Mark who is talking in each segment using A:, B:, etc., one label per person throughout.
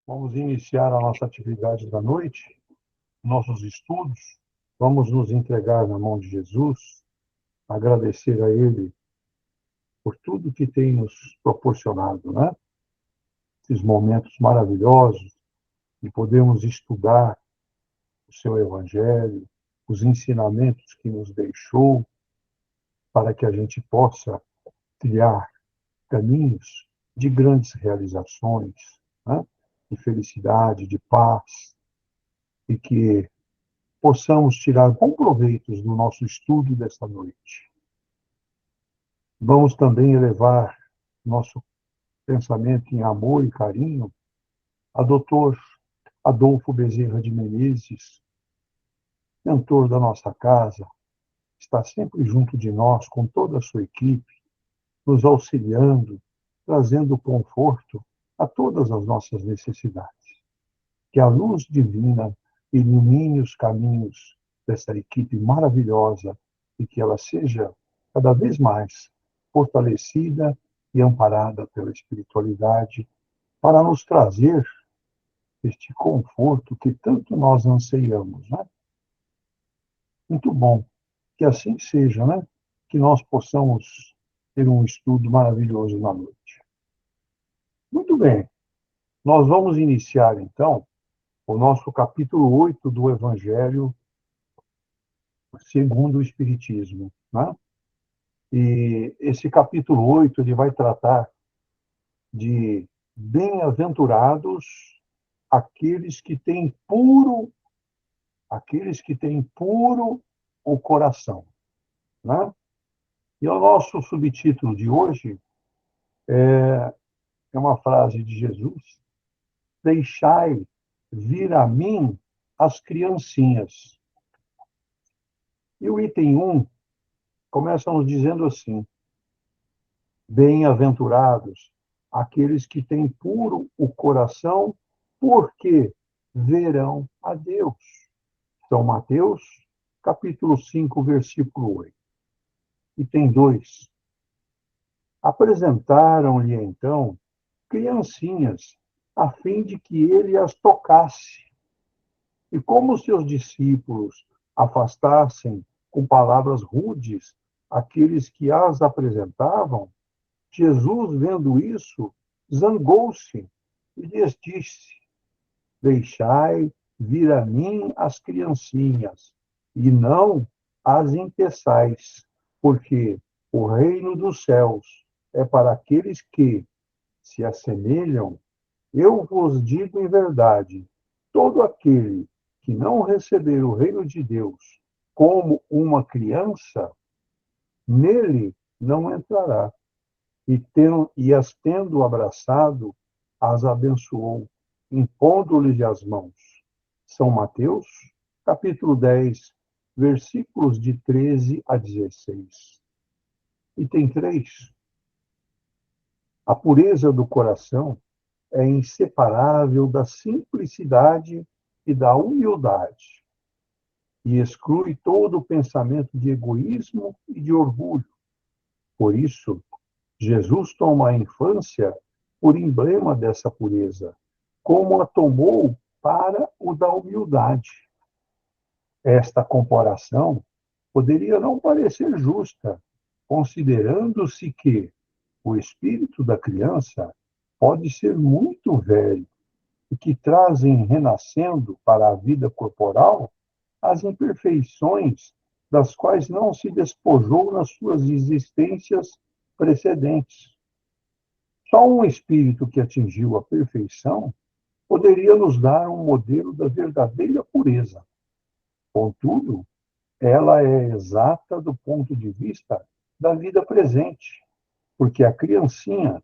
A: Vamos iniciar a nossa atividade da noite, nossos estudos. Vamos nos entregar na mão de Jesus, agradecer a Ele por tudo que tem nos proporcionado, né? Esses momentos maravilhosos de podermos estudar o seu Evangelho, os ensinamentos que nos deixou, para que a gente possa criar caminhos de grandes realizações, né? De felicidade, de paz, e que possamos tirar bom proveito do nosso estudo desta noite. Vamos também elevar nosso pensamento em amor e carinho a Dr. Adolfo Bezerra de Menezes, mentor da nossa casa, está sempre junto de nós com toda a sua equipe, nos auxiliando, trazendo conforto a todas as nossas necessidades. Que a luz divina ilumine os caminhos dessa equipe maravilhosa e que ela seja cada vez mais fortalecida e amparada pela espiritualidade para nos trazer este conforto que tanto nós anseiamos, né? Muito bom. Que assim seja, né? Que nós possamos ter um estudo maravilhoso na noite. Muito bem. Nós vamos iniciar, então, o nosso capítulo 8 do Evangelho segundo o Espiritismo, né? E esse capítulo 8 ele vai tratar de bem-aventurados aqueles que têm puro o coração, né? E o nosso subtítulo de hoje é uma frase de Jesus: deixai vir a mim as criancinhas. E o item 1 começa nos dizendo assim: bem-aventurados aqueles que têm puro o coração, porque verão a Deus. São Mateus, capítulo 5, versículo 8. Item 2. Apresentaram-lhe, então, criancinhas, a fim de que ele as tocasse. E como seus discípulos afastassem com palavras rudes aqueles que as apresentavam, Jesus, vendo isso, zangou-se e lhes disse: deixai vir a mim as criancinhas, e não as impeçais, porque o reino dos céus é para aqueles que se assemelham. Eu vos digo em verdade, todo aquele que não receber o reino de Deus como uma criança, nele não entrará. E as tendo abraçado, as abençoou, impondo-lhes as mãos. São Mateus, capítulo 10, versículos de 13 a 16. Item 3. A pureza do coração é inseparável da simplicidade e da humildade, e exclui todo o pensamento de egoísmo e de orgulho. Por isso, Jesus toma a infância por emblema dessa pureza, como a tomou para o da humildade. Esta comparação poderia não parecer justa, considerando-se que o espírito da criança pode ser muito velho e que trazem renascendo para a vida corporal as imperfeições das quais não se despojou nas suas existências precedentes. Só um espírito que atingiu a perfeição poderia nos dar um modelo da verdadeira pureza. Contudo, ela é exata do ponto de vista da vida presente, porque a criancinha,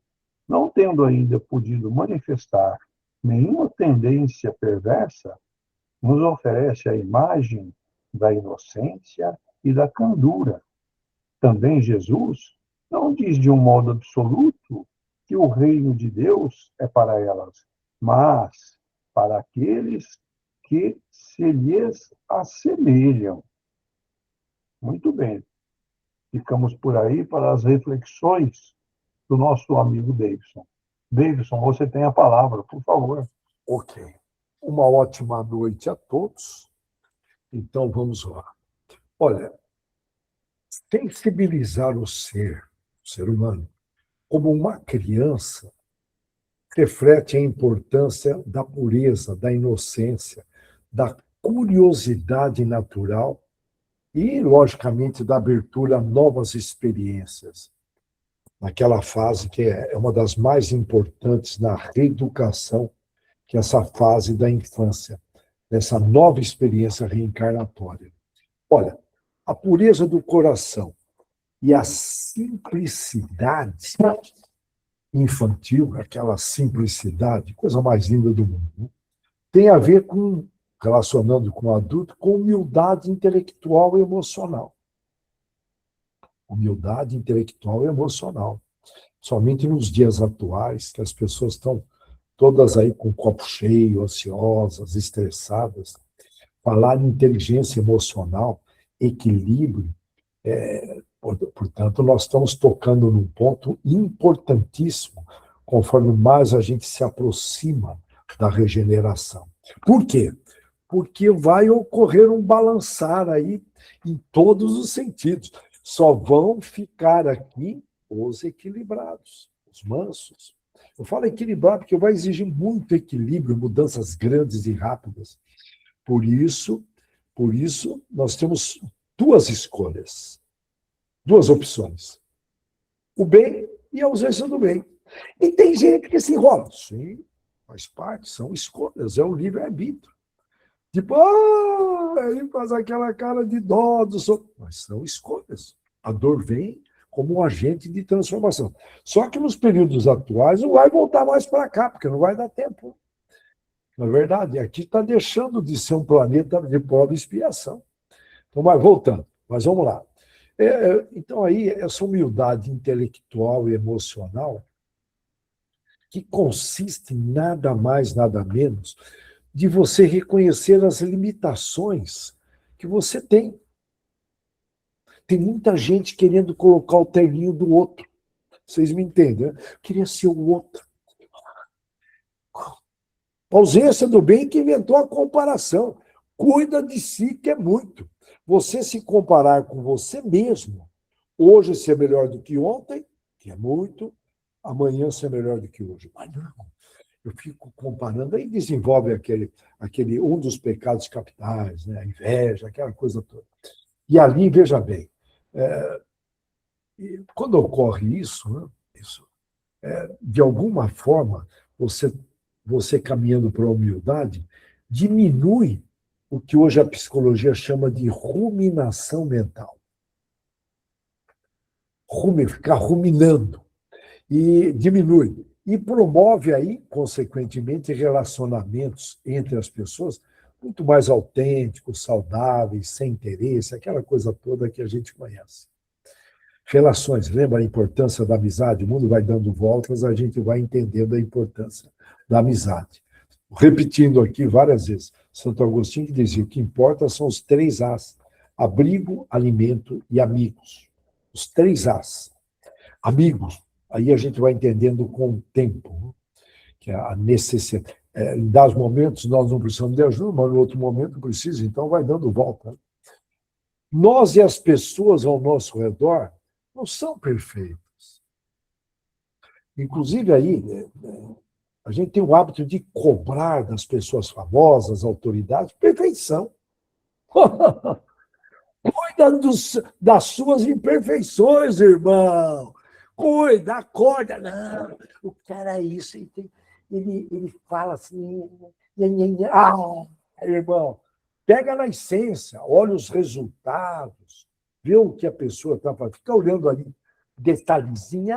A: não tendo ainda podido manifestar nenhuma tendência perversa, nos oferece a imagem da inocência e da candura. Também Jesus não diz de um modo absoluto que o reino de Deus é para elas, mas para aqueles que se lhes assemelham. Muito bem. Ficamos por aí para as reflexões do nosso amigo Davidson. Davidson, você tem a palavra, por favor.
B: Ok. Uma ótima noite a todos. Então, vamos lá. Olha, sensibilizar o ser humano, como uma criança, reflete a importância da pureza, da inocência, da curiosidade natural e, logicamente, da abertura a novas experiências. Naquela fase que é uma das mais importantes na reeducação, que é essa fase da infância, dessa nova experiência reencarnatória. Olha, a pureza do coração e a simplicidade infantil, aquela simplicidade, coisa mais linda do mundo, tem a ver com, relacionando com o adulto, com humildade intelectual e emocional. Humildade intelectual e emocional. Somente nos dias atuais, que as pessoas estão todas aí com o copo cheio, ansiosas, estressadas, falar em inteligência emocional, equilíbrio, portanto, nós estamos tocando num ponto importantíssimo, conforme mais a gente se aproxima da regeneração. Por quê? Porque vai ocorrer um balançar aí em todos os sentidos. Só vão ficar aqui os equilibrados, os mansos. Eu falo equilibrado porque vai exigir muito equilíbrio, mudanças grandes e rápidas. Por isso nós temos duas escolhas, duas opções: o bem e a ausência do bem. E tem gente que se enrola. Sim, faz parte, são escolhas, é o livre-arbítrio. Tipo, ele faz aquela cara de dó, mas são escolhas. A dor vem como um agente de transformação. Só que nos períodos atuais não vai voltar mais para cá, porque não vai dar tempo. Na verdade, aqui está deixando de ser um planeta de prova e expiação. Então, mas voltando, mas vamos lá. Então, aí, essa humildade intelectual e emocional, que consiste em nada mais, nada menos, de você reconhecer as limitações que você tem. Tem muita gente querendo colocar o terninho do outro. Vocês me entendem, né? Queria ser o outro. A ausência do bem que inventou a comparação. Cuida de si, que é muito. Você se comparar com você mesmo, hoje ser melhor do que ontem, que é muito, amanhã ser melhor do que hoje. Mas não, eu fico comparando, aí desenvolve aquele um dos pecados capitais, né? A inveja, aquela coisa toda. E ali, veja bem, quando ocorre isso, né? De alguma forma, você caminhando para a humildade, diminui o que hoje a psicologia chama de ruminação mental. Ficar ruminando. E diminui. E promove aí, consequentemente, relacionamentos entre as pessoas muito mais autênticos, saudáveis, sem interesse, aquela coisa toda que a gente conhece. Relações, lembra a importância da amizade? O mundo vai dando voltas, a gente vai entendendo a importância da amizade. Repetindo aqui várias vezes, Santo Agostinho que dizia: o que importa são os 3 As: abrigo, alimento e amigos. Os 3 As. Amigos, aí a gente vai entendendo com o tempo, que é a necessidade. Em dados momentos nós não precisamos de ajuda, mas em outro momento precisa, então vai dando volta. Nós e as pessoas ao nosso redor não são perfeitos. Inclusive aí, a gente tem o hábito de cobrar das pessoas famosas, autoridades, perfeição. Cuida das suas imperfeições, irmão. Cuida, acorda. Não, o cara é isso. Ele fala assim. Irmão, pega na essência, olha os resultados, vê o que a pessoa está fazendo. Fica olhando ali, detalhezinho.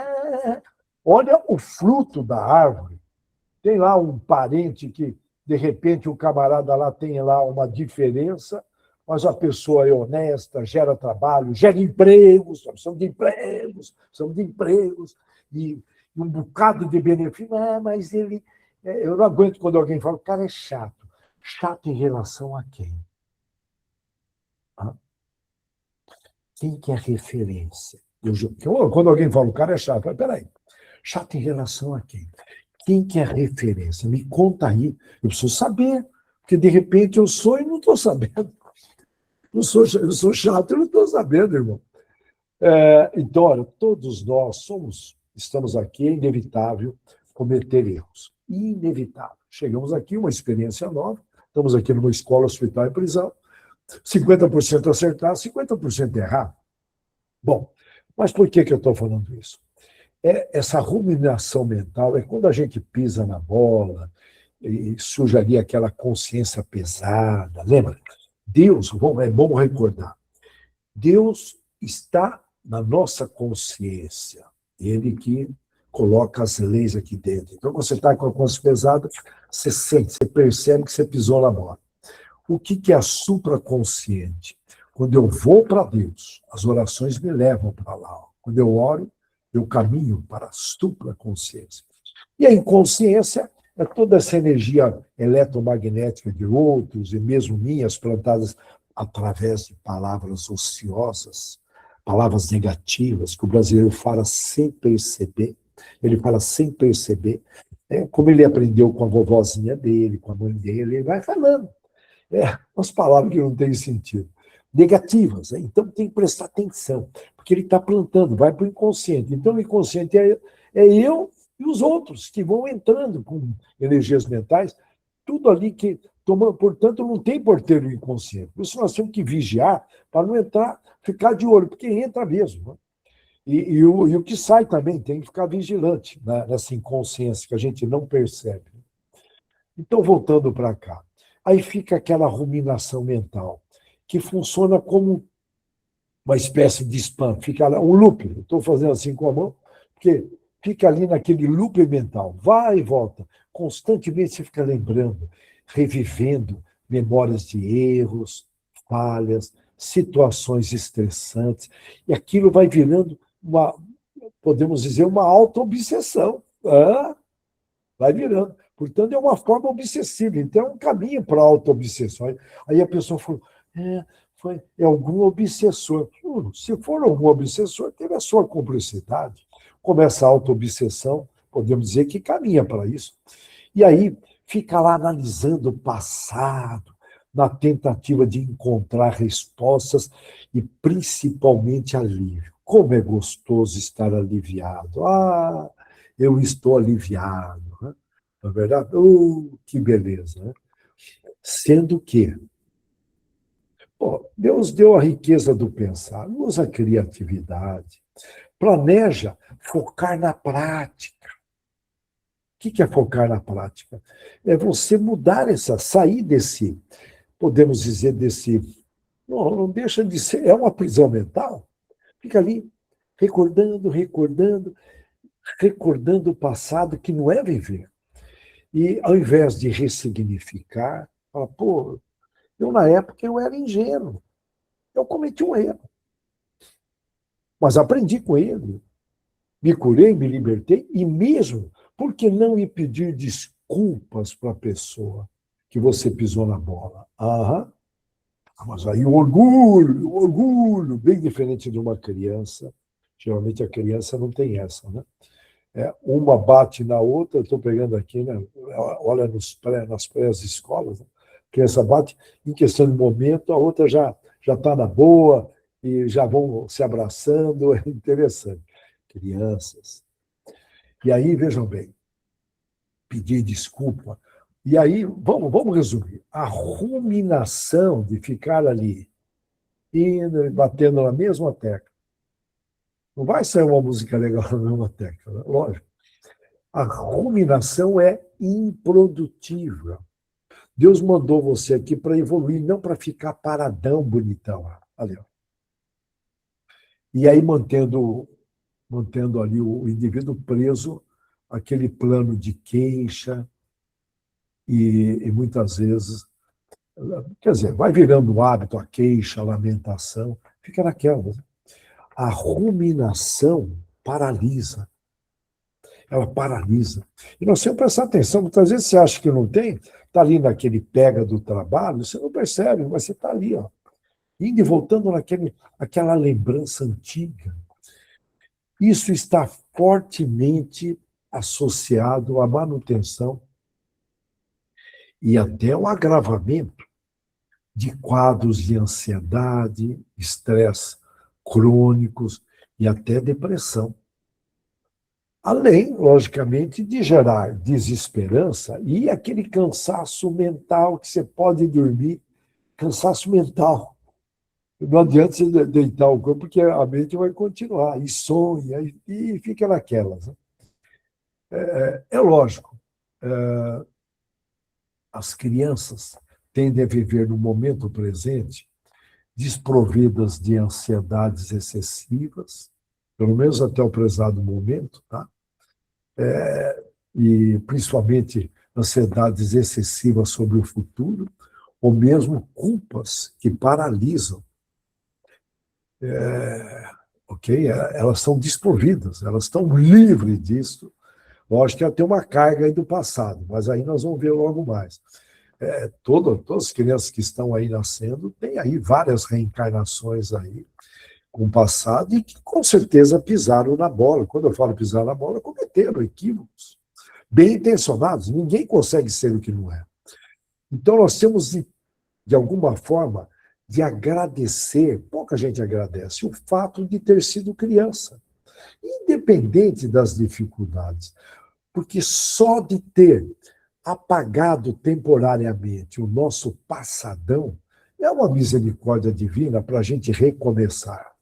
B: Olha o fruto da árvore. Tem lá um parente que, de repente, o camarada lá tem lá uma diferença, mas a pessoa é honesta, gera trabalho, gera empregos, precisamos de empregos, e um bocado de benefício. Mas ele. Eu não aguento quando alguém fala, o cara é chato. Chato em relação a quem? Quem que é referência? Quando alguém fala, o cara é chato, peraí, chato em relação a quem? Quem que é referência? Me conta aí. Eu preciso saber, porque de repente eu sou e não estou sabendo. Eu sou chato e não estou sabendo, irmão. Então, olha, todos nós estamos aqui, é inevitável cometer erros. Inevitável. Chegamos aqui, uma experiência nova, estamos aqui numa escola, hospital e prisão, 50% acertar, 50% errar. Bom, mas por que eu estou falando isso? Essa ruminação mental é quando a gente pisa na bola e surge ali aquela consciência pesada. Lembra? Deus, é bom recordar, Deus está na nossa consciência. Ele que coloca as leis aqui dentro. Então, quando você está com a consciência pesada, você sente, você percebe que você pisou na bola. O que é a supraconsciente? Quando eu vou para Deus, as orações me levam para lá. Quando eu oro, eu caminho para a supraconsciência. E a inconsciência é toda essa energia eletromagnética de outros, e mesmo minhas, plantadas através de palavras ociosas, palavras negativas, que o brasileiro fala sem perceber. Ele fala sem perceber. Como ele aprendeu com a vovozinha dele, com a mãe dele, ele vai falando. Umas palavras que não têm sentido. Negativas. Então tem que prestar atenção, porque ele está plantando, vai para o inconsciente. Então o inconsciente é eu e os outros que vão entrando com energias mentais, tudo ali que toma, portanto, não tem porteiro inconsciente. Por isso nós temos que vigiar para não entrar, ficar de olho, porque entra mesmo. Né? E o que sai também tem que ficar vigilante, né, nessa inconsciência que a gente não percebe. Então, voltando para cá, aí fica aquela ruminação mental, que funciona como uma espécie de spam, fica lá um loop. Estou fazendo assim com a mão, porque fica ali naquele loop mental, vai e volta. Constantemente você fica lembrando, revivendo memórias de erros, falhas, situações estressantes, e aquilo vai virando podemos dizer, uma auto-obsessão. Vai virando. Portanto, é uma forma obsessiva. Então, é um caminho para a auto-obsessão. Aí a pessoa falou, é algum obsessor. Se for algum obsessor, teve a sua cumplicidade. Como essa auto-obsessão, podemos dizer que caminha para isso. E aí, fica lá analisando o passado, na tentativa de encontrar respostas e, principalmente, alívio. Como é gostoso estar aliviado. Eu estou aliviado. Né? Não é verdade? Que beleza. Né? Sendo que Deus deu a riqueza do pensar, usa a criatividade, planeja focar na prática. O que é focar na prática? É você mudar sair desse, podemos dizer, não deixa de ser, é uma prisão mental. Fica ali, recordando o passado, que não é viver. E ao invés de ressignificar, fala, na época eu era ingênuo, eu cometi um erro. Mas aprendi com ele, me curei, me libertei, e mesmo, por que não ir pedir desculpas para a pessoa que você pisou na bola? Mas aí o orgulho, bem diferente de uma criança. Geralmente a criança não tem essa, né? Uma bate na outra, estou pegando aqui, né? Olha nas pré-escolas, né? A criança bate, em questão de momento, a outra já está na boa e já vão se abraçando, é interessante. Crianças. E aí, vejam bem, pedir desculpa. E aí, vamos resumir. A ruminação de ficar ali, indo e batendo na mesma tecla. Não vai sair uma música legal na mesma tecla, né? Lógico. A ruminação é improdutiva. Deus mandou você aqui para evoluir, não para ficar paradão, bonitão. Ali, ó. E aí, mantendo ali o indivíduo preso àquele plano de queixa e muitas vezes, quer dizer, vai virando um hábito a queixa, a lamentação, fica naquela. A ruminação paralisa. Ela paralisa. E nós temos que prestar atenção, muitas vezes você acha que não tem, está ali naquele pega do trabalho, você não percebe, mas você está ali, ó, indo e voltando aquela lembrança antiga. Isso está fortemente associado à manutenção e até o agravamento de quadros de ansiedade, estresse crônicos e até depressão. Além, logicamente, de gerar desesperança e aquele cansaço mental que você pode dormir, cansaço mental. Não adianta você deitar o corpo, porque a mente vai continuar, e sonha, e fica naquelas. Né? É lógico, as crianças tendem a viver no momento presente, desprovidas de ansiedades excessivas, pelo menos até o prezado momento, tá? E principalmente ansiedades excessivas sobre o futuro, ou mesmo culpas que paralisam. Ok? Elas estão desprovidas, elas estão livres disso. Lógico que ela tem uma carga aí do passado, mas aí nós vamos ver logo mais. Todas as crianças que estão aí nascendo têm aí várias reencarnações aí com o passado e que com certeza pisaram na bola. Quando eu falo pisar na bola, cometeram equívocos bem intencionados. Ninguém consegue ser o que não é. Então nós temos, de alguma forma, de agradecer, pouca gente agradece, o fato de ter sido criança, independente das dificuldades. Porque só de ter apagado temporariamente o nosso passadão é uma misericórdia divina para a gente recomeçar.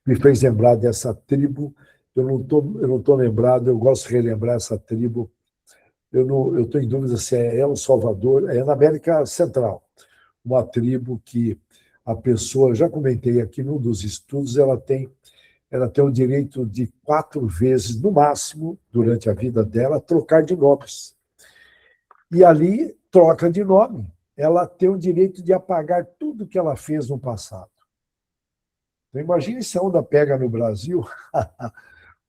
B: Me fez lembrar dessa tribo, eu não tô lembrado, eu gosto de relembrar essa tribo, eu estou em dúvida se é El Salvador, é na América Central, uma tribo que a pessoa, já comentei aqui num dos estudos, ela tem o direito de 4 vezes, no máximo, durante a vida dela, trocar de nomes. E ali, troca de nome, ela tem o direito de apagar tudo que ela fez no passado. Então, imagine se a onda pega no Brasil, o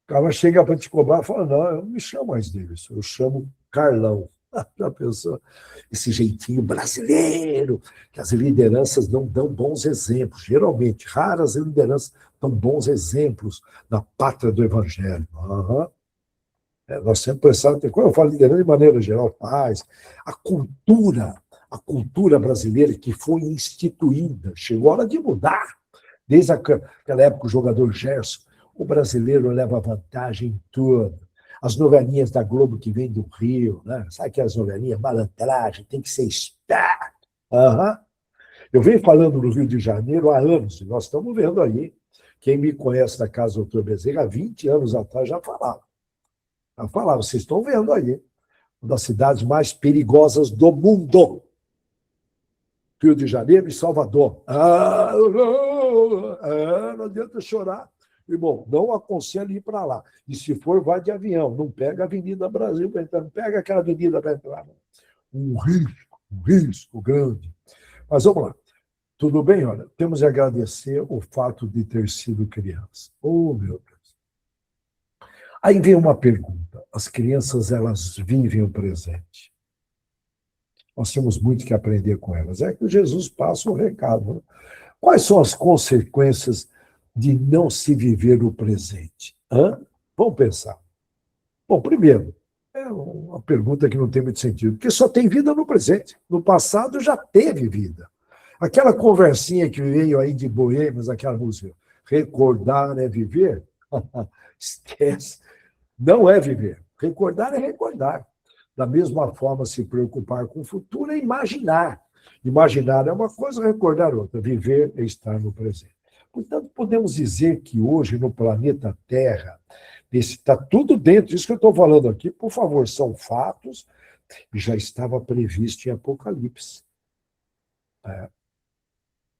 B: cara chega para te cobrar e fala, não, eu não me chamo mais Davidson, eu chamo Carlão. Já pensou? Esse jeitinho brasileiro, que as lideranças não dão bons exemplos. Geralmente, raras lideranças dão bons exemplos na pátria do evangelho. Uhum. Nós sempre pensamos, quando eu falo liderança, de maneira geral, paz, a cultura brasileira que foi instituída, chegou a hora de mudar. Desde aquela época, o jogador Gerson, o brasileiro leva vantagem em tudo. As novelinhas da Globo que vêm do Rio, né? Sabe aquelas novelinhas? Malandragem, tem que ser esperto. Uhum. Eu venho falando no Rio de Janeiro há anos, e nós estamos vendo aí. Quem me conhece da Casa Doutor Bezerra, há 20 anos atrás, já falava. Vocês estão vendo aí. Uma das cidades mais perigosas do mundo. Rio de Janeiro e Salvador. Não adianta chorar. Irmão, não aconselho ir para lá. E se for, vai de avião. Não pega a Avenida Brasil para entrar. Não pega aquela avenida para entrar. Um risco grande. Mas vamos lá. Tudo bem? Olha, temos de agradecer o fato de ter sido criança. Oh, meu Deus. Aí vem uma pergunta. As crianças, elas vivem o presente. Nós temos muito que aprender com elas. É que Jesus passa o recado. Né? Quais são as consequências de não se viver o presente? Vamos pensar. Bom, primeiro, é uma pergunta que não tem muito sentido, porque só tem vida no presente. No passado já teve vida. Aquela conversinha que veio aí de Boêmios, aquela música, recordar é viver? Esquece. Não é viver. Recordar é recordar. Da mesma forma, se preocupar com o futuro é imaginar. Imaginar é uma coisa, recordar outra. Viver é estar no presente. Portanto, podemos dizer que hoje, no planeta Terra, está tudo dentro, isso que eu estou falando aqui, por favor, são fatos, e já estava previsto em Apocalipse.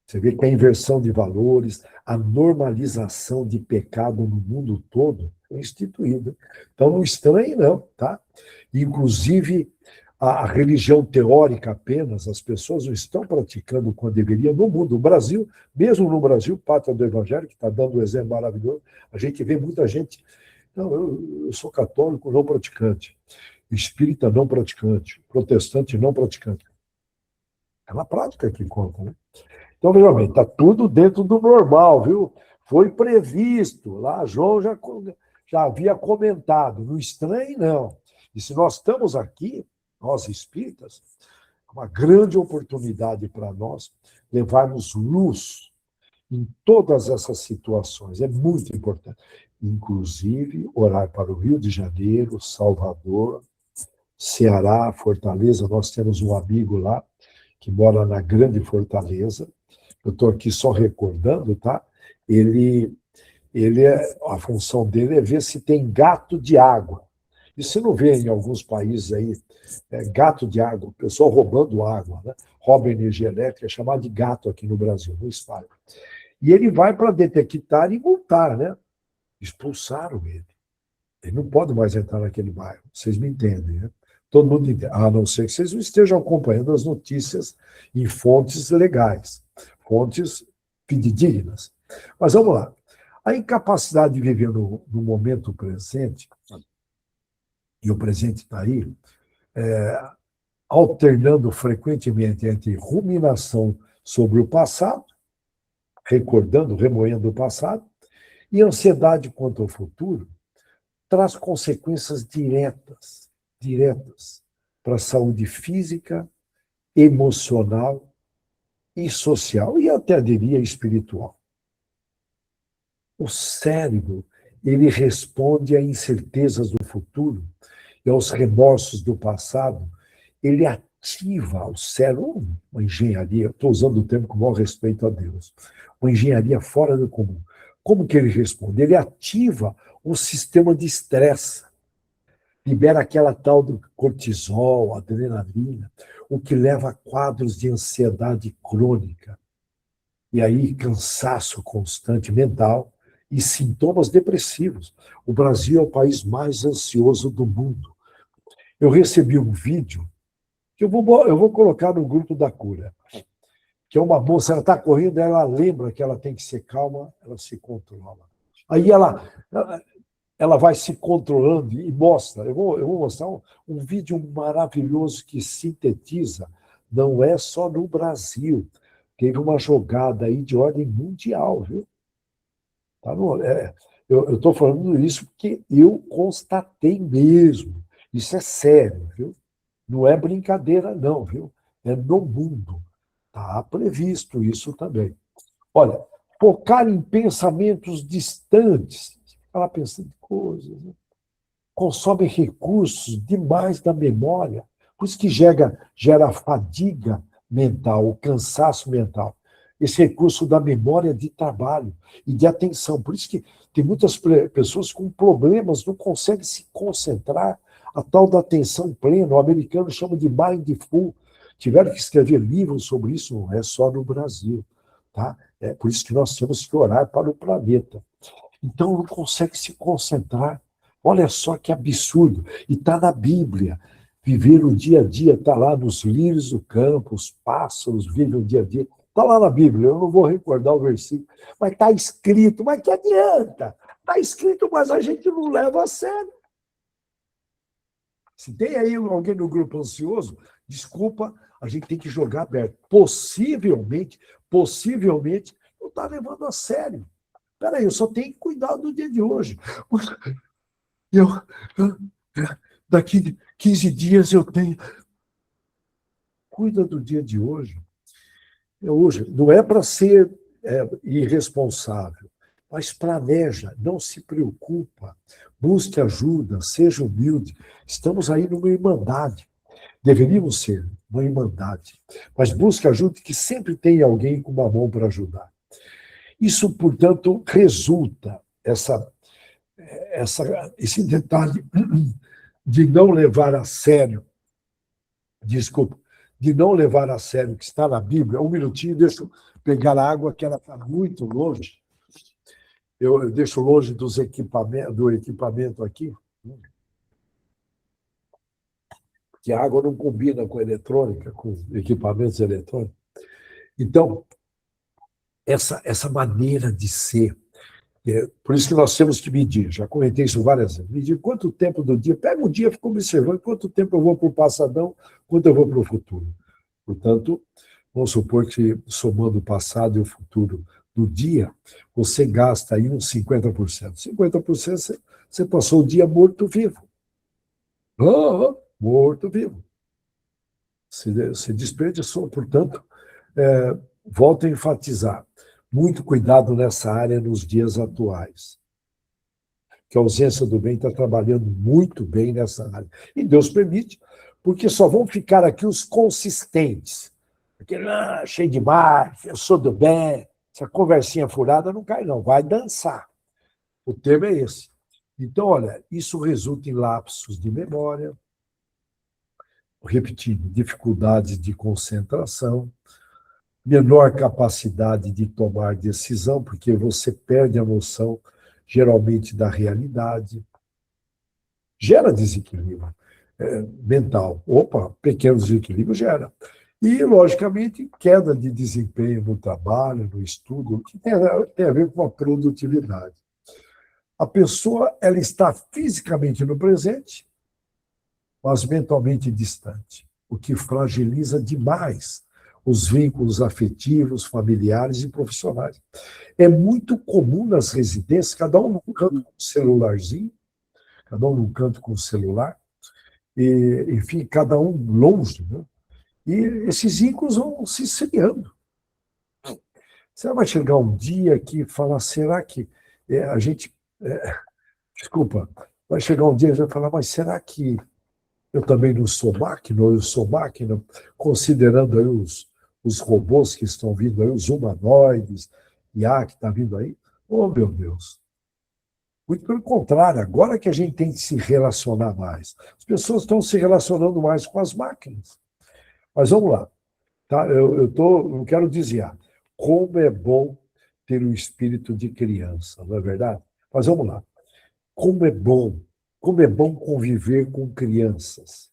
B: Você vê que a inversão de valores, a normalização de pecado no mundo todo é instituída. Então, não estranhe, não, tá? Inclusive, a religião teórica apenas, as pessoas não estão praticando quando deveriam no mundo. No Brasil, mesmo no Brasil, pátria do Evangelho, que está dando um exemplo maravilhoso, a gente vê muita gente. Não, eu sou católico não praticante, espírita não praticante, protestante não praticante. É uma prática que conta, né? Então, veja bem, está tudo dentro do normal, viu? Foi previsto. Lá, João já já havia comentado, não estranhe, não. E se nós estamos aqui, nós espíritas, uma grande oportunidade para nós levarmos luz em todas essas situações. É muito importante. Inclusive, orar para o Rio de Janeiro, Salvador, Ceará, Fortaleza. Nós temos um amigo lá que mora na Grande Fortaleza. Eu estou aqui só recordando, tá? A função dele é ver se tem gato de água. E você não vê em alguns países aí, gato de água, o pessoal roubando água, né? Rouba energia elétrica, é chamado de gato aqui no Brasil, no Espalho. E ele vai para detectar e multar, né? Expulsaram ele. Ele não pode mais entrar naquele bairro. Vocês me entendem, né? Todo mundo entende. A não ser que vocês não estejam acompanhando as notícias em fontes legais, fontes fidedignas. Mas vamos lá. A incapacidade de viver no momento presente, e o presente está aí, alternando frequentemente entre ruminação sobre o passado, recordando, remoendo o passado, e ansiedade quanto ao futuro, traz consequências diretas para a saúde física, emocional e social, e até diria espiritual. O cérebro, ele responde a incertezas do futuro e aos remorsos do passado, ele ativa o cérebro, uma engenharia, estou usando o termo com o maior respeito a Deus, uma engenharia fora do comum. Como que ele responde? Ele ativa o sistema de estresse, libera aquela tal do cortisol, adrenalina, o que leva a quadros de ansiedade crônica. E aí, cansaço constante mental e sintomas depressivos. O Brasil é o país mais ansioso do mundo. Eu recebi um vídeo que eu vou colocar no grupo da cura, que é uma moça, ela está correndo, ela lembra que ela tem que ser calma, ela se controla. Aí ela vai se controlando e mostra. Eu vou mostrar um vídeo maravilhoso que sintetiza. Não é só no Brasil. Teve uma jogada aí de ordem mundial, viu? Tá eu estou falando isso porque eu constatei mesmo. Isso é sério, viu? Não é brincadeira, não, viu? É no mundo. Está previsto isso também. Olha, focar em pensamentos distantes, ela pensando em coisas, né? Consome recursos demais da memória, por isso que gera fadiga mental, o cansaço mental. Esse recurso da memória de trabalho e de atenção. Por isso que tem muitas pessoas com problemas, não conseguem se concentrar, a tal da atenção plena. O americano chama de mindful. Tiveram que escrever livros sobre isso, não é só no Brasil. Tá? É por isso que nós temos que orar para o planeta. Então, não consegue se concentrar. Olha só que absurdo. E está na Bíblia. Viver o dia a dia, está lá nos lírios do campo, os pássaros vivem o dia a dia. Está lá na Bíblia, eu não vou recordar o versículo, mas está escrito. Mas que adianta? Está escrito, mas a gente não leva a sério. Se tem aí alguém no grupo ansioso, desculpa, a gente tem que jogar aberto. Possivelmente, não está levando a sério. Espera aí, eu só tenho que cuidar do dia de hoje. Eu, daqui 15 dias eu tenho. Cuida do dia de hoje. Hoje não é para ser irresponsável, mas planeja, não se preocupa, busque ajuda, seja humilde. Estamos aí numa irmandade. Deveríamos ser uma irmandade, mas busque ajuda, que sempre tem alguém com uma mão para ajudar. Isso, portanto, resulta esse detalhe de não levar a sério, desculpa, de não levar a sério o que está na Bíblia. Um minutinho, deixa eu pegar a água, que ela está muito longe. Eu deixo longe do equipamento aqui, que a água não combina com a eletrônica, com equipamentos eletrônicos. Então, essa maneira de ser, por isso que nós temos que medir, já comentei isso várias vezes, medir quanto tempo do dia, pega um dia, fica observando quanto tempo eu vou para o passadão, quanto eu vou para o futuro. Portanto, vamos supor que, somando o passado e o futuro, do dia, você gasta aí uns 50%. 50% você passou o dia morto-vivo. Morto-vivo. Se desperdiçou. Portanto, volto a enfatizar, muito cuidado nessa área nos dias atuais. Que a ausência do bem está trabalhando muito bem nessa área. E Deus permite, porque só vão ficar aqui os consistentes. Porque, cheio de mar, eu sou do bem, essa conversinha furada não cai, não, vai dançar. O tema é esse. Então, olha, isso resulta em lapsos de memória, repetindo, dificuldades de concentração, menor capacidade de tomar decisão, porque você perde a noção, geralmente, da realidade. Gera desequilíbrio mental. Pequenos desequilíbrios gera. E, logicamente, queda de desempenho no trabalho, no estudo, que tem a ver com a produtividade. A pessoa ela está fisicamente no presente, mas mentalmente distante, o que fragiliza demais os vínculos afetivos, familiares e profissionais. É muito comum nas residências, cada um num canto com um celularzinho, cada um num canto com o celular, e, enfim, cada um longe, né? E esses vínculos vão se esfriando. Você vai chegar um dia que fala, será que a gente... desculpa, vai chegar um dia e vai falar, mas será que eu também não sou máquina, ou eu sou máquina, considerando aí os robôs que estão vindo aí, os humanoides, IA que está vindo aí? Oh, meu Deus! Muito pelo contrário, agora que a gente tem que se relacionar mais. As pessoas estão se relacionando mais com as máquinas. Mas vamos lá. Tá? Eu não quero desviar. Como é bom ter um espírito de criança, não é verdade? Mas vamos lá. Como é bom conviver com crianças.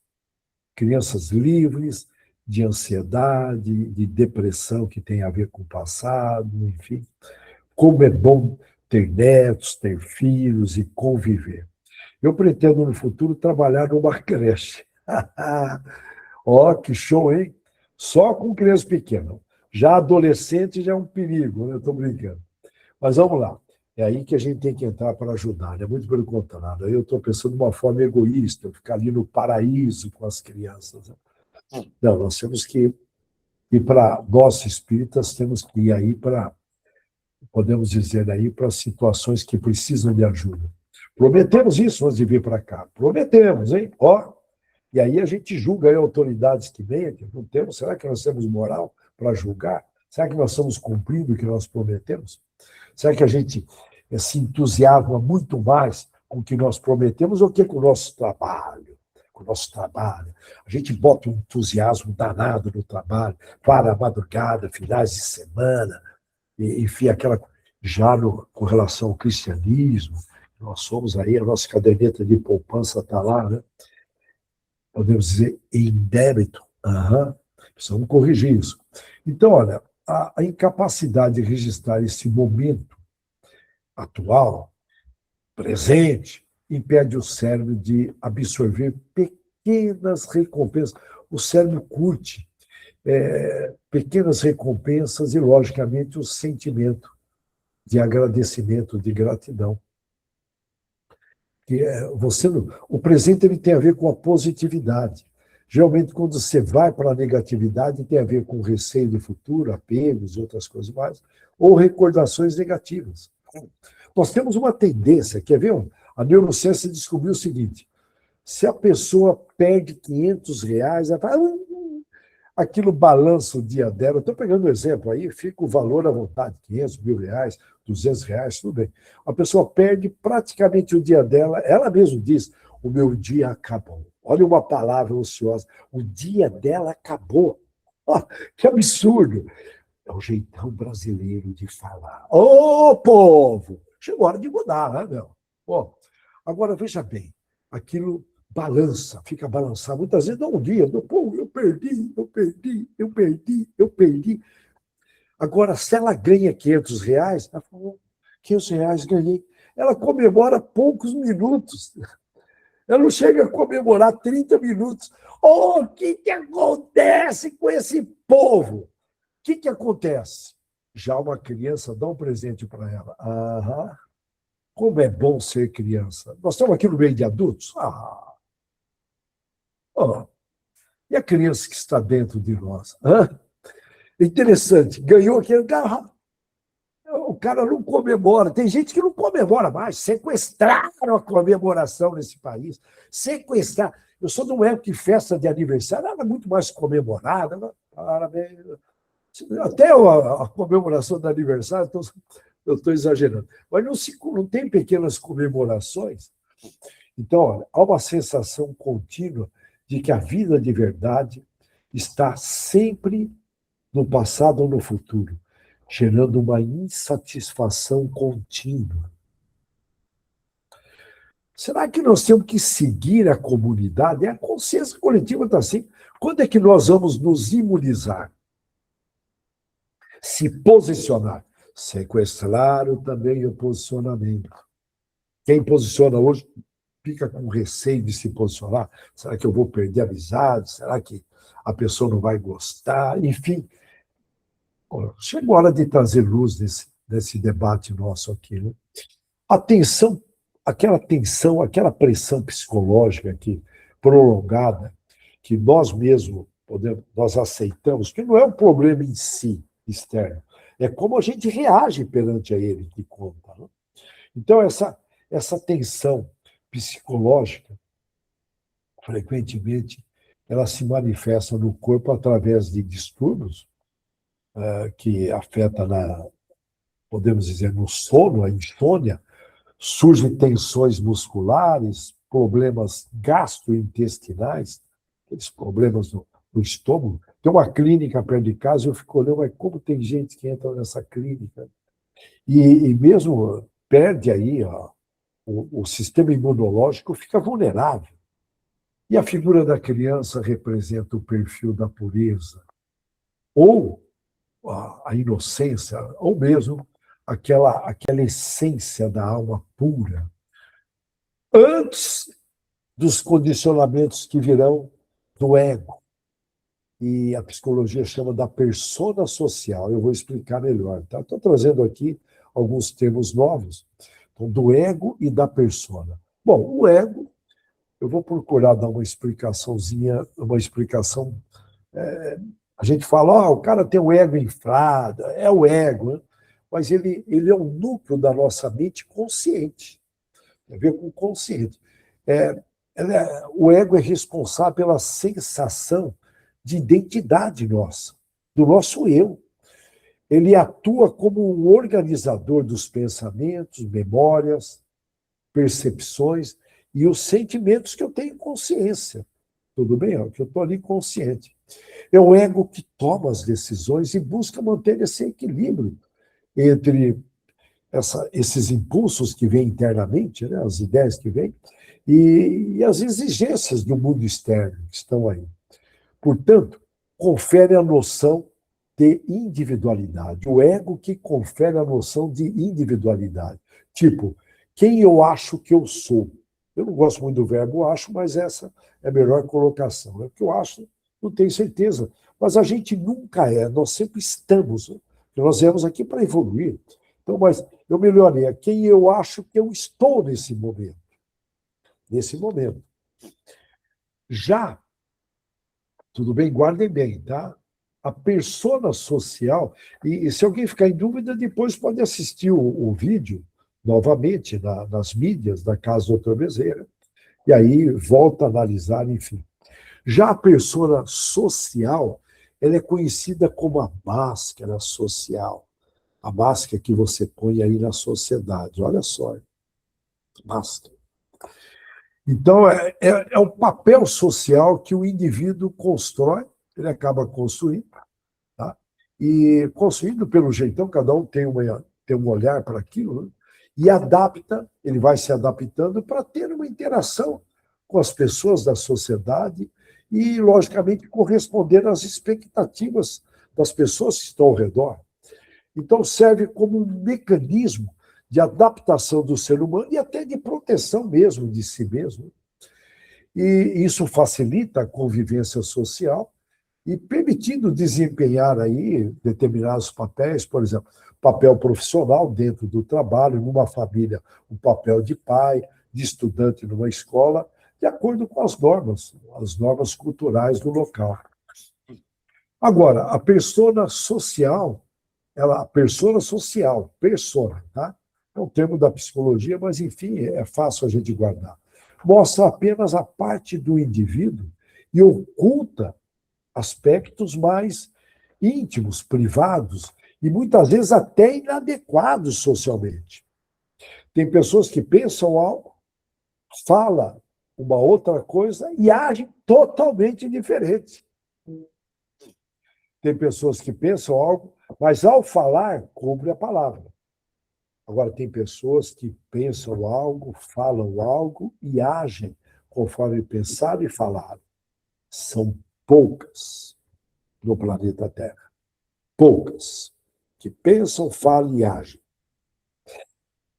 B: Crianças livres de ansiedade, de depressão que tem a ver com o passado, enfim. Como é bom ter netos, ter filhos e conviver. Eu pretendo, no futuro, trabalhar numa creche. Que show, hein? Só com criança pequena. Já adolescente já é um perigo, né? Eu estou brincando. Mas vamos lá. É aí que a gente tem que entrar para ajudar, né? Muito pelo contrário. Eu estou pensando de uma forma egoísta, eu ficar ali no paraíso com as crianças. Não, nós temos que ir para, nós espíritas, temos que ir aí para, podemos dizer aí, para situações que precisam de ajuda. Prometemos isso antes de vir para cá. Prometemos, hein? E aí a gente julga aí autoridades que vêm, que não temos. Será que nós temos moral para julgar? Será que nós estamos cumprindo o que nós prometemos? Será que a gente se entusiasma muito mais com o que nós prometemos ou que com o nosso trabalho? Com o nosso trabalho. A gente bota um entusiasmo danado no trabalho, para a madrugada, finais de semana, e enfim, já com relação ao cristianismo, nós somos aí, a nossa caderneta de poupança está lá, né? Podemos dizer em débito. Precisamos corrigir isso. Então, olha, a incapacidade de registrar esse momento atual, presente, impede o cérebro de absorver pequenas recompensas. O cérebro curte pequenas recompensas e, logicamente, o sentimento de agradecimento, de gratidão. O presente ele tem a ver com a positividade. Geralmente, quando você vai para a negatividade, tem a ver com receio do futuro, apegos e outras coisas mais, ou recordações negativas. Nós temos uma tendência, quer ver? A neurociência descobriu o seguinte, se a pessoa perde R$500, ela fala, aquilo balança o dia dela. Estou pegando um exemplo aí, fica o valor à vontade, R$500, R$1.000, R$200, tudo bem. A pessoa perde praticamente o dia dela, ela mesma diz, o meu dia acabou. Olha uma palavra ociosa, o dia dela acabou. Que absurdo! É o jeitão brasileiro de falar. Povo! Chegou a hora de mudar, né, meu? Agora, veja bem, aquilo balança, fica balançado. Muitas vezes dá um dia, pô, eu perdi. Agora, se ela ganha R$500, ela falou, R$500 ganhei. Ela comemora poucos minutos. Ela não chega a comemorar 30 minutos. O que acontece com esse povo? O que acontece? Já uma criança, dá um presente para ela. Aham. Como é bom ser criança. Nós estamos aqui no meio de adultos. Oh. E a criança que está dentro de nós? Interessante, ganhou aquele carro. O cara não comemora. Tem gente que não comemora mais. Sequestraram a comemoração nesse país. Sequestrar. Eu sou de uma época que festa de aniversário era muito mais comemorada. Né? Parabéns. Até a comemoração do aniversário, eu estou exagerando. Mas não tem pequenas comemorações. Então, olha, há uma sensação contínua de que a vida de verdade está sempre no passado ou no futuro, gerando uma insatisfação contínua. Será que nós temos que seguir a comunidade? A consciência coletiva está assim. Quando é que nós vamos nos imunizar? Se posicionar. Sequestraram também o posicionamento. Quem posiciona hoje fica com receio de se posicionar. Será que eu vou perder a amizade? Será que a pessoa não vai gostar? Enfim, chegou a hora de trazer luz nesse debate nosso aqui. Né? A tensão, aquela pressão psicológica aqui, prolongada, que nós mesmos nós aceitamos, que não é um problema em si, externo, é como a gente reage perante a ele que conta. Né? Então, essa tensão psicológica, frequentemente, ela se manifesta no corpo através de distúrbios que afetam, podemos dizer, no sono, a insônia, surgem tensões musculares, problemas gastrointestinais, aqueles problemas no estômago. Tem uma clínica perto de casa, eu fico olhando, mas como tem gente que entra nessa clínica e mesmo perde aí o sistema imunológico, fica vulnerável. E a figura da criança representa o perfil da pureza, ou a inocência, ou mesmo aquela essência da alma pura, antes dos condicionamentos que virão do ego. E a psicologia chama da persona social. Eu vou explicar melhor. Tá? Estou trazendo aqui alguns termos novos, então, do ego e da persona. Bom, o ego, eu vou procurar dar uma explicaçãozinha, uma explicação. A gente fala, o cara tem o ego inflado, é o ego, né? Mas ele é um núcleo da nossa mente consciente. Tem a ver com o consciente. O ego é responsável pela sensação de identidade nossa, do nosso eu. Ele atua como um organizador dos pensamentos, memórias, percepções e os sentimentos que eu tenho consciência. Tudo bem? Que eu estou ali consciente. É o ego que toma as decisões e busca manter esse equilíbrio entre esses impulsos que vêm internamente, né, as ideias que vêm, e as exigências do mundo externo que estão aí. Portanto, confere a noção de individualidade. O ego que confere a noção de individualidade. Tipo, quem eu acho que eu sou? Eu não gosto muito do verbo acho, mas essa é a melhor colocação. Né? Porque eu acho, não tenho certeza. Mas a gente nunca é, nós sempre estamos. Né? Nós viemos aqui para evoluir. Então, mas eu melhorei. Quem eu acho que eu estou nesse momento. Nesse momento. Já, tudo bem, guardem bem, tá? A persona social, e se alguém ficar em dúvida, depois pode assistir o vídeo novamente nas mídias da Casa do Dr. Bezerra, e aí volta a analisar, enfim. Já a persona social, ela é conhecida como a máscara social, a máscara que você põe aí na sociedade, olha só, máscara. Então, é o papel social que o indivíduo constrói, ele acaba construindo, tá? E construindo pelo jeitão, cada um tem um olhar para aquilo, né? E adapta, ele vai se adaptando para ter uma interação com as pessoas da sociedade e, logicamente, corresponder às expectativas das pessoas que estão ao redor. Então, serve como um mecanismo de adaptação do ser humano e até de proteção mesmo de si mesmo. E isso facilita a convivência social e permitindo desempenhar aí determinados papéis, por exemplo, papel profissional dentro do trabalho, numa família, o papel de pai, de estudante numa escola, de acordo com as normas culturais do local. Agora, a persona social, persona, tá? É um termo da psicologia, mas, enfim, é fácil a gente guardar. Mostra apenas a parte do indivíduo e oculta aspectos mais íntimos, privados, e muitas vezes até inadequados socialmente. Tem pessoas que pensam algo, falam uma outra coisa e agem totalmente diferente. Tem pessoas que pensam algo, mas ao falar, cumpre a palavra. Agora, tem pessoas que pensam algo, falam algo e agem conforme pensaram e falaram. São poucas no planeta Terra. Poucas que pensam, falam e agem.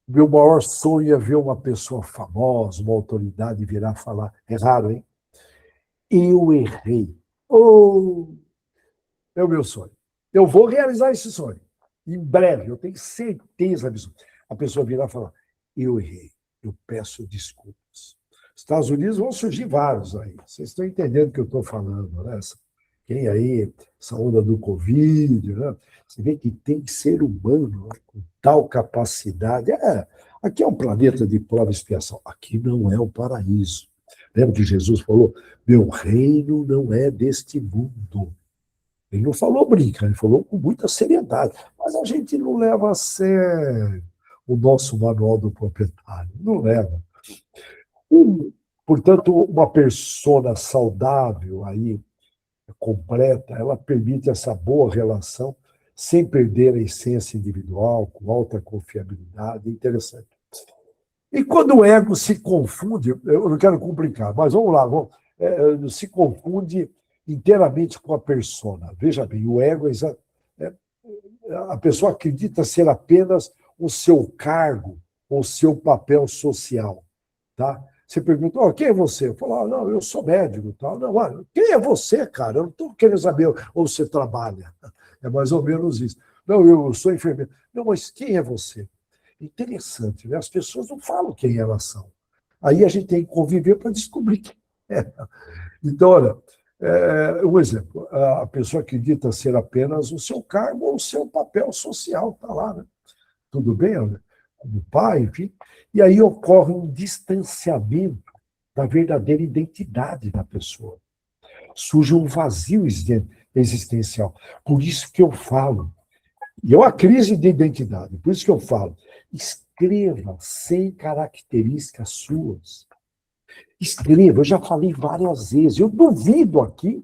B: Meu maior sonho é ver uma pessoa famosa, uma autoridade virar falar. É raro, hein? Eu errei. Oh, é o meu sonho. Eu vou realizar esse sonho. Em breve, eu tenho certeza disso. A pessoa virar e falar, eu errei, eu peço desculpas. Estados Unidos vão surgir vários aí. Vocês estão entendendo o que eu estou falando, né? Quem aí, essa onda do Covid, né? Você vê que tem ser humano, né? Com tal capacidade. Aqui é um planeta de prova e expiação. Aqui não é o paraíso. Lembra que Jesus falou, meu reino não é deste mundo. Ele não falou brinca, ele falou com muita seriedade. Mas a gente não leva a sério o nosso manual do proprietário. Não leva. Portanto, uma persona saudável, aí, completa, ela permite essa boa relação sem perder a essência individual, com alta confiabilidade. Interessante. E quando o ego se confunde, eu não quero complicar, mas vamos lá, se confunde inteiramente com a persona. Veja bem, o ego a pessoa acredita ser apenas o seu cargo, o seu papel social. Tá? Você pergunta, quem é você? Eu falo, não, eu sou médico. Tal. Não, quem é você, cara? Eu não estou querendo saber onde você trabalha. É mais ou menos isso. Não, eu sou enfermeiro. Não, mas quem é você? Interessante, né? As pessoas não falam quem elas são. Aí a gente tem que conviver para descobrir quem é. Então, olha, um exemplo. A pessoa acredita ser apenas o seu cargo ou o seu papel social. Está lá, né? Tudo bem, olha? Como pai, enfim. E aí ocorre um distanciamento da verdadeira identidade da pessoa. Surge um vazio existencial. Por isso que eu falo. E é uma crise de identidade. Por isso que eu falo. Escreva 100 características suas. Escreva. Eu já falei várias vezes. Eu duvido aqui,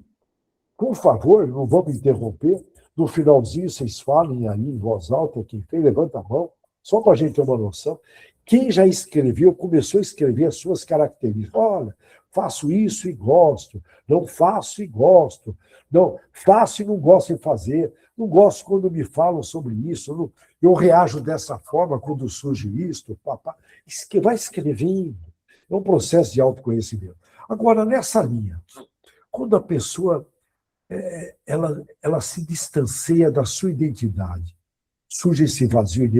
B: por favor, não vou me interromper, no finalzinho vocês falem aí em voz alta, quem tem, levanta a mão, só para a gente ter uma noção. Quem já escreveu, começou a escrever as suas características. Olha, faço isso e gosto, não faço e gosto, não faço e não gosto de fazer, não gosto quando me falam sobre isso, eu reajo dessa forma quando surge isso, papá. Vai escrevendo. É um processo de autoconhecimento. Agora, nessa linha, quando a pessoa ela se distancia da sua identidade, surge esse vazio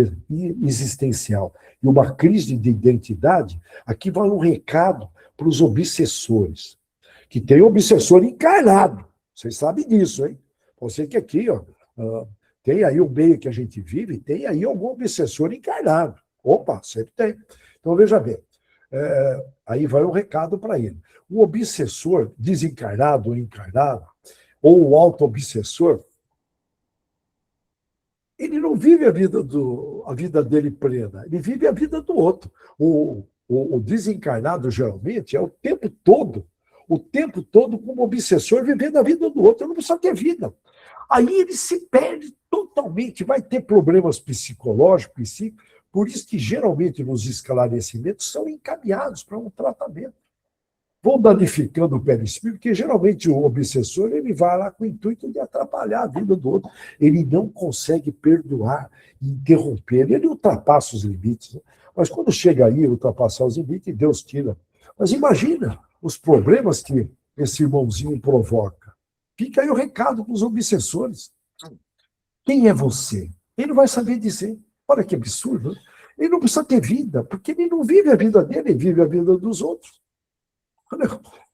B: existencial e uma crise de identidade, aqui vai um recado para os obsessores, que tem obsessor encarnado. Vocês sabem disso, hein? Você que aqui, tem aí o meio que a gente vive, tem aí algum obsessor encarnado. Opa, sempre tem. Então, veja bem, aí vai um recado para ele. O obsessor desencarnado ou encarnado, ou o auto-obsessor, ele não vive a vida dele plena, ele vive a vida do outro. O desencarnado, geralmente, é o tempo todo como obsessor, vivendo a vida do outro. Ele não precisa ter vida. Aí ele se perde totalmente, vai ter problemas psicológicos, psíquicos, por isso que, geralmente, nos esclarecimentos são encaminhados para um tratamento. Vão danificando o perispírito, porque geralmente o obsessor ele vai lá com o intuito de atrapalhar a vida do outro. Ele não consegue perdoar, interromper, ele ultrapassa os limites. Né? Mas quando chega aí, ultrapassar os limites, Deus tira. Mas imagina os problemas que esse irmãozinho provoca. Fica aí o recado para os obsessores. Quem é você? Ele não vai saber dizer. Olha que absurdo. Ele não precisa ter vida, porque ele não vive a vida dele, ele vive a vida dos outros.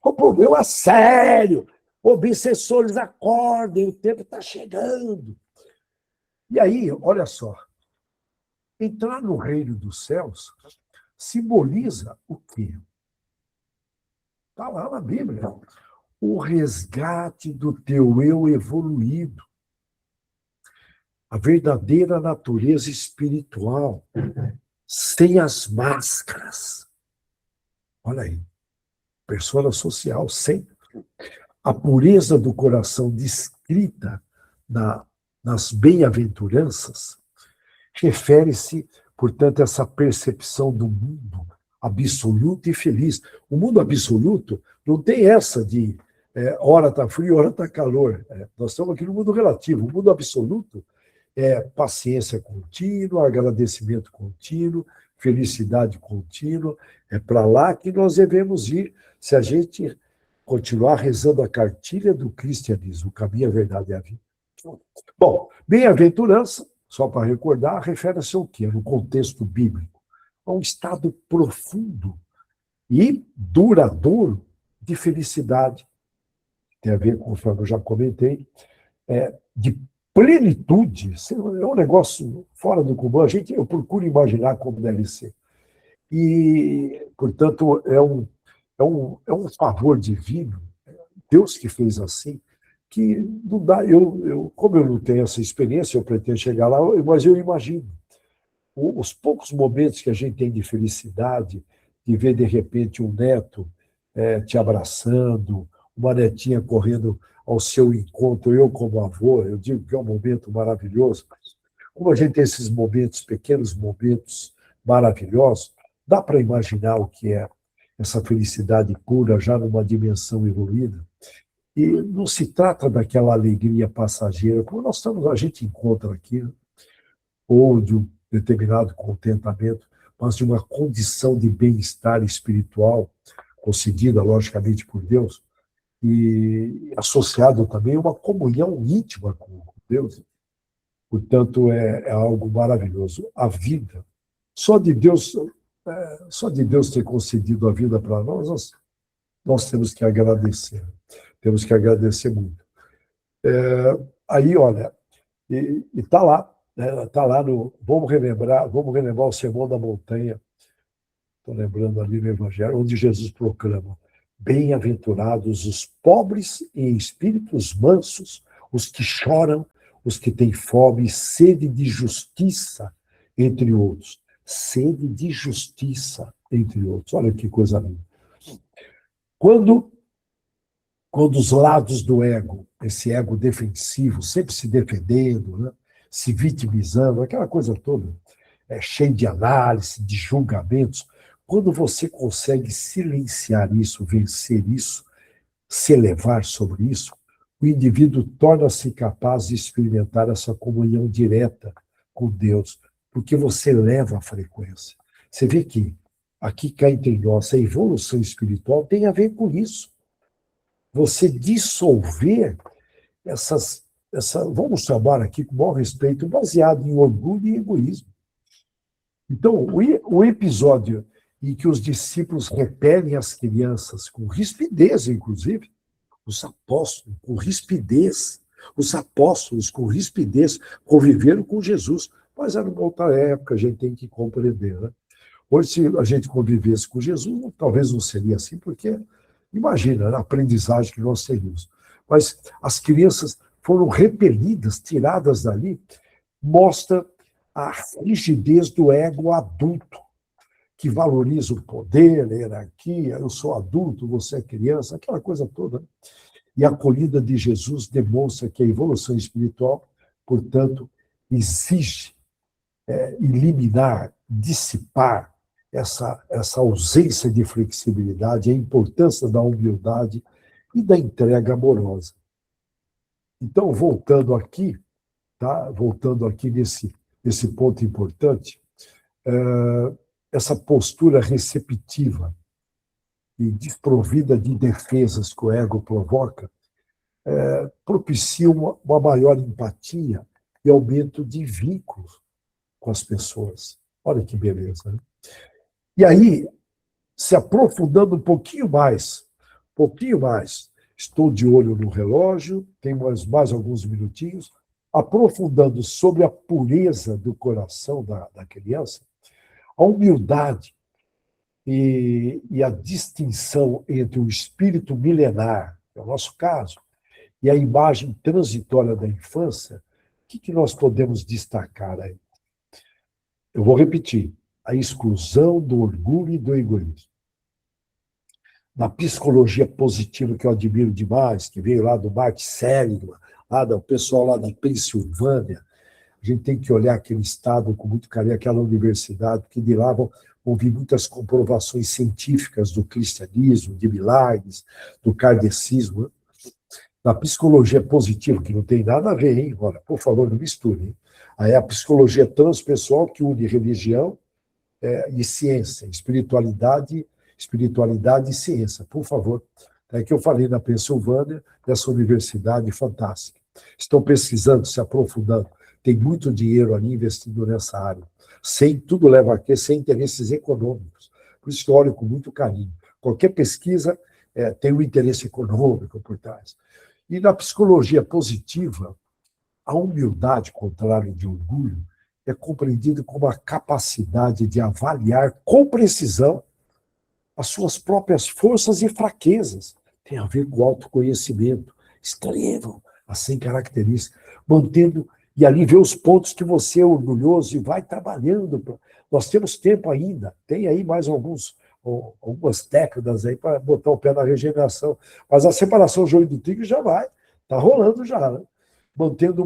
B: O problema é sério. Obsessores, acordem, o tempo está chegando. E aí, olha só, entrar no reino dos céus simboliza o quê? Está lá na Bíblia. O resgate do teu eu evoluído. A verdadeira natureza espiritual, sem as máscaras. Olha aí. Persona social, sem a pureza do coração descrita nas bem-aventuranças, refere-se, portanto, a essa percepção do mundo absoluto e feliz. O mundo absoluto não tem essa de hora está frio, hora está calor. Nós estamos aqui no mundo relativo. O mundo absoluto é paciência contínua, agradecimento contínuo, felicidade contínua. É para lá que nós devemos ir se a gente continuar rezando a cartilha do cristianismo, o caminho, a verdade e a vida. Bom, bem-aventurança, só para recordar, refere-se ao quê? No contexto bíblico, a um estado profundo e duradouro de felicidade. Tem a ver, conforme eu já comentei, de plenitude. É um negócio fora do comum. Eu procuro imaginar como deve ser. E, portanto, é um favor divino, Deus que fez assim, que não dá. Como eu não tenho essa experiência, eu pretendo chegar lá, mas eu imagino. Os poucos momentos que a gente tem de felicidade, de ver de repente um neto te abraçando, uma netinha correndo ao seu encontro, eu como avô, eu digo que é um momento maravilhoso. Como a gente tem esses momentos, pequenos momentos maravilhosos, dá para imaginar o que é essa felicidade pura, já numa dimensão evoluída. E não se trata daquela alegria passageira, como a gente encontra aqui, ou de um determinado contentamento, mas de uma condição de bem-estar espiritual, concedida, logicamente, por Deus, e associado também a uma comunhão íntima com Deus. Portanto, é algo maravilhoso. A vida, só de Deus ter concedido a vida para nós temos que agradecer. Temos que agradecer muito. Aí, olha, e está lá, né? Está lá no. Vamos relembrar o Sermão da Montanha. Estou lembrando ali no Evangelho, onde Jesus proclama: bem-aventurados os pobres em espíritos mansos, os que choram, os que têm fome e sede de justiça, entre outros. Sede de justiça, entre outros. Olha que coisa linda. Quando os lados do ego, esse ego defensivo, sempre se defendendo, né, se vitimizando, aquela coisa toda, cheio de análise, de julgamentos, quando você consegue silenciar isso, vencer isso, se elevar sobre isso, o indivíduo torna-se capaz de experimentar essa comunhão direta com Deus, porque você eleva a frequência. Você vê que aqui cá entre nós, a evolução espiritual tem a ver com isso. Você dissolver vamos chamar aqui com o maior respeito, baseado em orgulho e egoísmo. Então, o episódio em que os discípulos repelem as crianças com rispidez, inclusive, os apóstolos com rispidez conviveram com Jesus, mas era uma outra época, a gente tem que compreender, né? Hoje, se a gente convivesse com Jesus, talvez não seria assim, porque, imagina, a aprendizagem que nós teríamos. Mas as crianças foram repelidas, tiradas dali, mostra a rigidez do ego adulto, que valoriza o poder, a hierarquia, eu sou adulto, você é criança, aquela coisa toda. E a acolhida de Jesus demonstra que a evolução espiritual, portanto, exige eliminar, dissipar essa ausência de flexibilidade, a importância da humildade e da entrega amorosa. Então, voltando aqui nesse ponto importante, essa postura receptiva e desprovida de defesas que o ego provoca, propiciam uma maior empatia e aumento de vínculos com as pessoas. Olha que beleza, né? E aí, se aprofundando um pouquinho mais, estou de olho no relógio, tem mais alguns minutinhos, aprofundando sobre a pureza do coração da criança, a humildade e a distinção entre o espírito milenar, que é o nosso caso, e a imagem transitória da infância, o que nós podemos destacar aí? Eu vou repetir: a exclusão do orgulho e do egoísmo. Na psicologia positiva, que eu admiro demais, que veio lá do Mark Seligman, lá do pessoal lá da Pensilvânia, a gente tem que olhar aquele estado com muito carinho, aquela universidade, porque de lá vão vir muitas comprovações científicas do cristianismo, de milagres, do kardecismo. Na psicologia positiva, que não tem nada a ver, hein? Olha, por favor, não misture, hein? Aí a psicologia transpessoal, que une religião e ciência, espiritualidade e ciência, por favor. É que eu falei na Pensilvânia, dessa universidade fantástica. Estão pesquisando, se aprofundando. Tem muito dinheiro ali investido nessa área. Tudo leva a quê? Sem interesses econômicos. Por isso que eu olho com muito carinho. Qualquer pesquisa tem um interesse econômico por trás. E na psicologia positiva, a humildade, contrário de orgulho, é compreendida como a capacidade de avaliar com precisão as suas próprias forças e fraquezas. Tem a ver com o autoconhecimento. Escrevam as 100 características, mantendo, e ali ver os pontos que você é orgulhoso e vai trabalhando. Nós temos tempo ainda, tem aí mais algumas décadas aí para botar o pé na regeneração. Mas a separação do joio do trigo já vai, está rolando já, né? Mantendo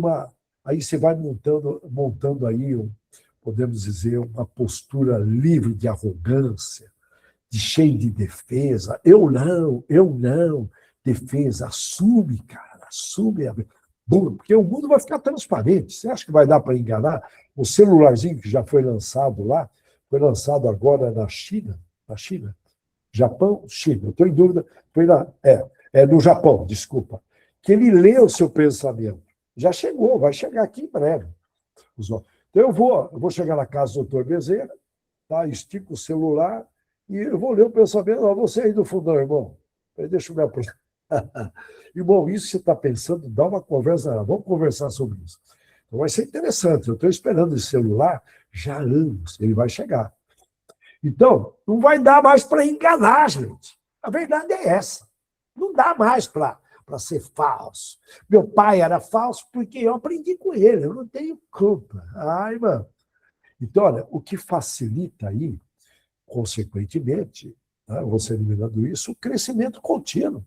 B: aí você vai montando aí, podemos dizer, uma postura livre de arrogância, cheio de defesa. Eu não. Defesa, assume, cara, assume. Porque o mundo vai ficar transparente. Você acha que vai dar para enganar? O celularzinho que já foi lançado lá, foi lançado agora na China, Japão, China, eu estou em dúvida, no Japão, desculpa, que ele lê o seu pensamento. Já chegou, vai chegar aqui em breve. Então eu vou chegar na casa do doutor Bezerra, tá? Estico o celular e eu vou ler o pensamento. Você aí do fundão, irmão. Deixa eu me apresentar. Irmão, isso que você está pensando, dá uma conversa, vamos conversar sobre isso. Então vai ser interessante. Eu estou esperando esse celular já há anos, ele vai chegar. Então, não vai dar mais para enganar, gente. A verdade é essa. Não dá mais para ser falso. Meu pai era falso porque eu aprendi com ele, eu não tenho culpa. Ai, mano. Então, olha, o que facilita aí, consequentemente, né, você eliminando isso, o crescimento contínuo.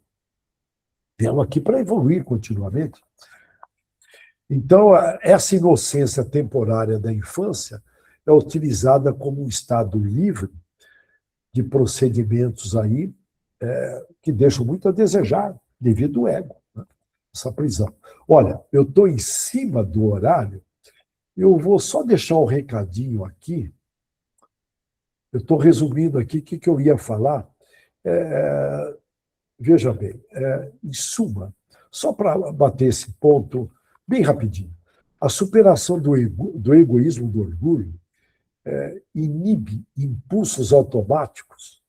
B: Temos aqui para evoluir continuamente. Então, essa inocência temporária da infância é utilizada como um estado livre de procedimentos aí que deixam muito a desejar devido ao ego, né? Essa prisão. Olha, eu estou em cima do horário, eu vou só deixar um recadinho aqui. Eu estou resumindo aqui o que eu ia falar. Veja bem, em suma, só para bater esse ponto bem rapidinho, a superação do egoísmo, do orgulho, inibe impulsos automáticos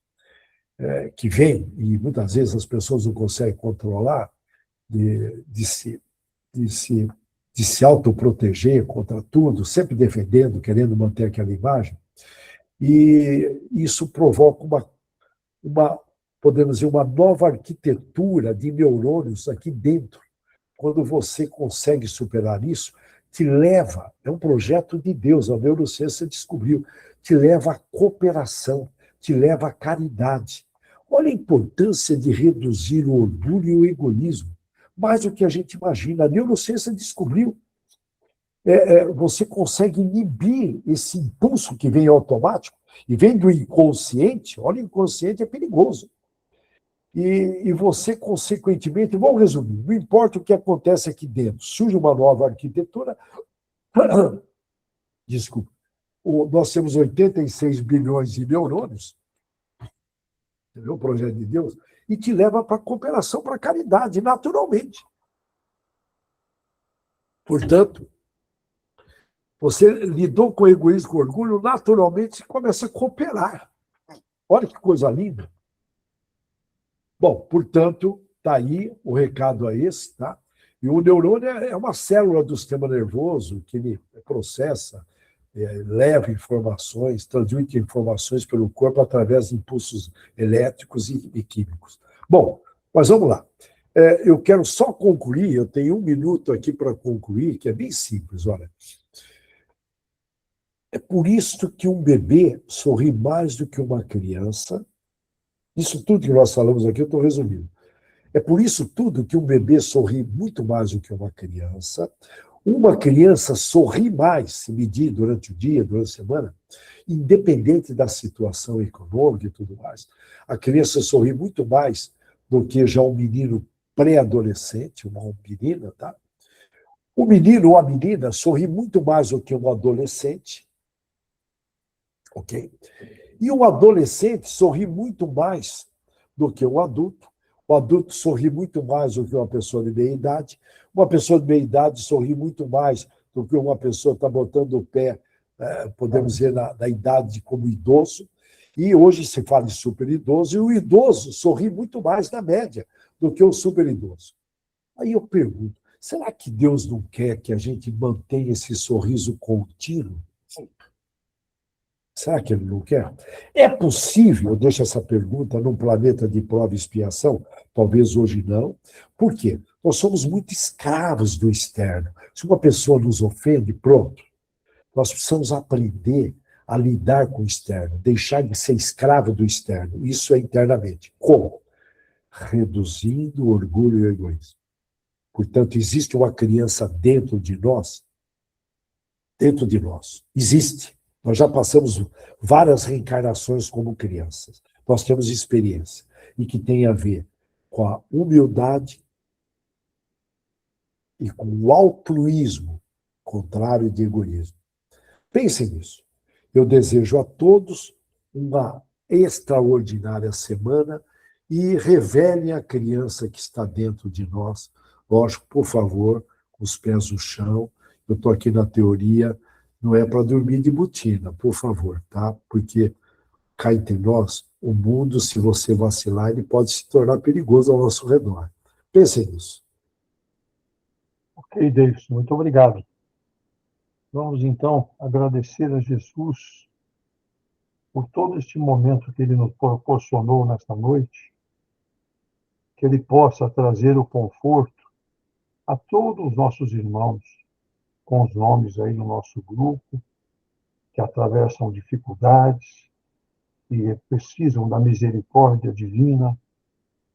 B: que vêm, e muitas vezes as pessoas não conseguem controlar, de se autoproteger contra tudo, sempre defendendo, querendo manter aquela imagem, e isso provoca podemos dizer, uma nova arquitetura de neurônios aqui dentro. Quando você consegue superar isso, te leva, é um projeto de Deus, a neurociência descobriu, te leva à cooperação, te leva à caridade. Olha a importância de reduzir o orgulho e o egoísmo, mais do que a gente imagina. A neurociência descobriu. Você consegue inibir esse impulso que vem automático, e vem do inconsciente. Olha, o inconsciente é perigoso. E você, consequentemente, vamos resumir, não importa o que acontece aqui dentro, surge uma nova arquitetura, desculpa, nós temos 86 bilhões de neurônios, entendeu? O projeto de Deus, e te leva para a cooperação, para a caridade, naturalmente. Portanto, você lidou com o egoísmo, com o orgulho, naturalmente você começa a cooperar. Olha que coisa linda. Bom, portanto, está aí, o recado é esse, tá? E o neurônio é uma célula do sistema nervoso que ele processa, leva informações, transmite informações pelo corpo através de impulsos elétricos e químicos. Bom, mas vamos lá. Eu quero só concluir, eu tenho 1 minuto aqui para concluir, que é bem simples, olha. É por isso que um bebê sorri mais do que uma criança. Isso tudo que nós falamos aqui, eu estou resumindo. É por isso tudo que um bebê sorri muito mais do que uma criança. Uma criança sorri mais, se medir durante o dia, durante a semana, independente da situação econômica e tudo mais. A criança sorri muito mais do que já um menino pré-adolescente, uma menina, tá? O menino ou a menina sorri muito mais do que um adolescente, ok? E um adolescente sorri muito mais do que um adulto. O adulto sorri muito mais do que uma pessoa de meia idade. Uma pessoa de meia idade sorri muito mais do que uma pessoa que está botando o pé, podemos dizer, na idade como idoso. E hoje se fala em super idoso, e o idoso sorri muito mais na média do que o super idoso. Aí eu pergunto, será que Deus não quer que a gente mantenha esse sorriso contínuo? Será que ele não quer? É possível, eu deixo essa pergunta, num planeta de prova e expiação? Talvez hoje não. Por quê? Nós somos muito escravos do externo. Se uma pessoa nos ofende, pronto. Nós precisamos aprender a lidar com o externo, deixar de ser escravo do externo. Isso é internamente. Como? Reduzindo o orgulho e o egoísmo. Portanto, existe uma criança dentro de nós. Dentro de nós. Existe. Nós já passamos várias reencarnações como crianças. Nós temos experiência. E que tem a ver com a humildade e com o altruísmo, contrário de egoísmo. Pensem nisso. Eu desejo a todos uma extraordinária semana e revelem a criança que está dentro de nós. Lógico, por favor, com os pés no chão. Eu estou aqui na teoria, não é para dormir de botina, por favor, tá? Porque cá entre nós, o mundo, se você vacilar, ele pode se tornar perigoso ao nosso redor. Pensem nisso.
A: Ok, Davidson, muito obrigado. Vamos, então, agradecer a Jesus por todo este momento que ele nos proporcionou nesta noite, que ele possa trazer o conforto a todos os nossos irmãos, com os nomes aí no nosso grupo, que atravessam dificuldades e precisam da misericórdia divina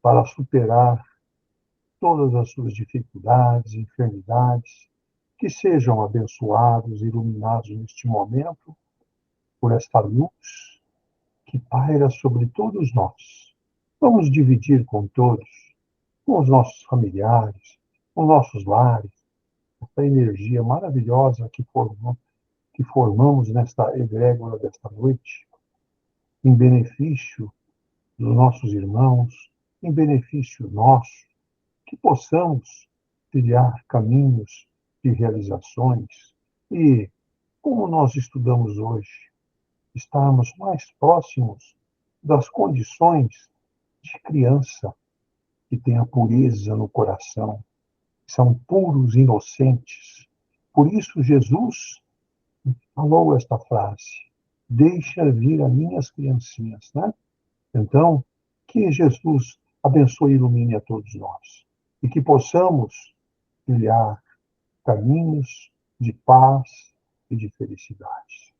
A: para superar todas as suas dificuldades, enfermidades, que sejam abençoados, iluminados neste momento por esta luz que paira sobre todos nós. Vamos dividir com todos, com os nossos familiares, com os nossos lares, essa energia maravilhosa que formamos nesta egrégora desta noite, em benefício dos nossos irmãos, em benefício nosso, que possamos trilhar caminhos de realizações e, como nós estudamos hoje, estarmos mais próximos das condições de criança que tem a pureza no coração, que são puros, inocentes. Por isso, Jesus falou esta frase: deixa vir as minhas criancinhas, né? Então, que Jesus abençoe e ilumine a todos nós e que possamos trilhar caminhos de paz e de felicidade.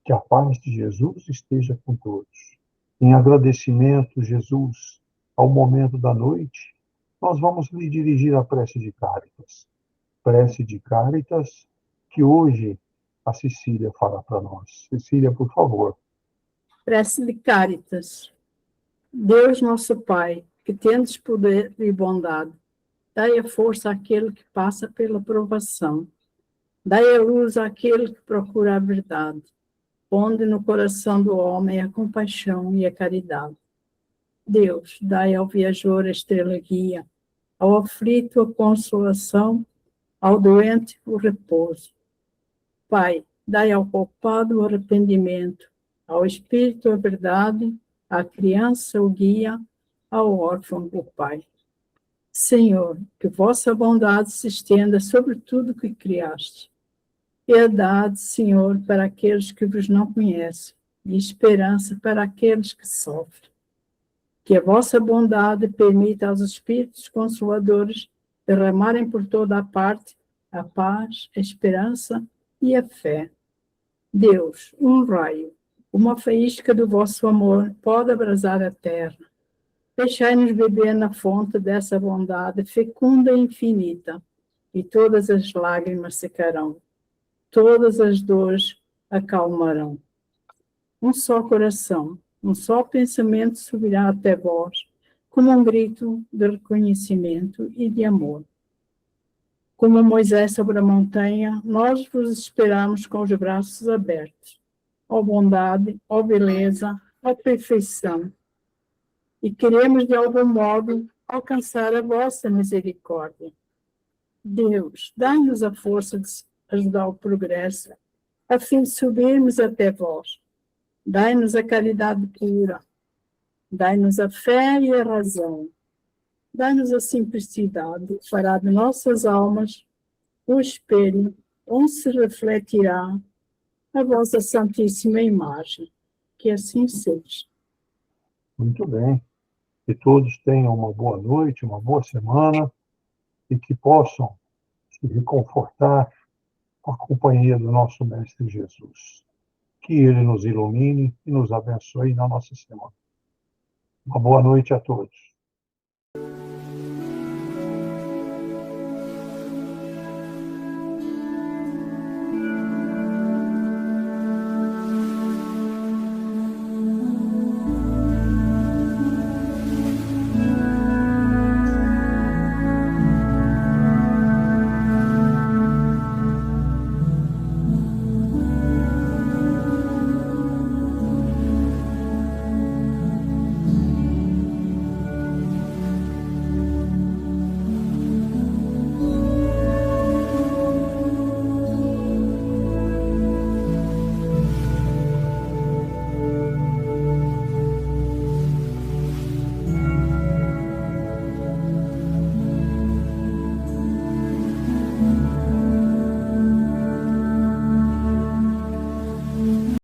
A: Que a paz de Jesus esteja com todos. Em agradecimento, Jesus, ao momento da noite, nós vamos lhe dirigir a prece de Cáritas. Prece de Cáritas que hoje a Cecília fala para nós. Cecília, por favor.
C: Prece de Cáritas. Deus nosso Pai, que tendes poder e bondade, dai a força àquele que passa pela provação. Dai a luz àquele que procura a verdade. Ponde no coração do homem a compaixão e a caridade. Deus, dai ao viajor a estrela guia, ao aflito a consolação ao doente o repouso. Pai, dai ao culpado o arrependimento, ao espírito a verdade, à criança o guia, ao órfão o Pai. Senhor, que vossa bondade se estenda sobre tudo que criaste. Piedade, Senhor, para aqueles que vos não conhecem, e esperança para aqueles que sofrem. Que a vossa bondade permita aos Espíritos Consoladores derramarem por toda a parte a paz, a esperança e a fé. Deus, um raio, uma faísca do vosso amor pode abrasar a terra. Deixai-nos beber na fonte dessa bondade fecunda e infinita, e todas as lágrimas secarão, todas as dores acalmarão. Um só coração, um só pensamento subirá até vós, como um grito de reconhecimento e de amor. Como Moisés sobre a montanha, nós vos esperamos com os braços abertos. Ó bondade, ó beleza, ó perfeição. E queremos, de algum modo, alcançar a vossa misericórdia. Deus, dai-nos a força de ajudar o progresso, a fim de subirmos até vós. Dai-nos a caridade pura. Dai-nos a fé e a razão. Dai-nos a simplicidade, que fará de nossas almas o espelho onde se refletirá a vossa santíssima imagem. Que assim seja.
A: Muito bem. Que todos tenham uma boa noite, uma boa semana e que possam se reconfortar com a companhia do nosso Mestre Jesus. Que Ele nos ilumine e nos abençoe na nossa semana. Uma boa noite a todos.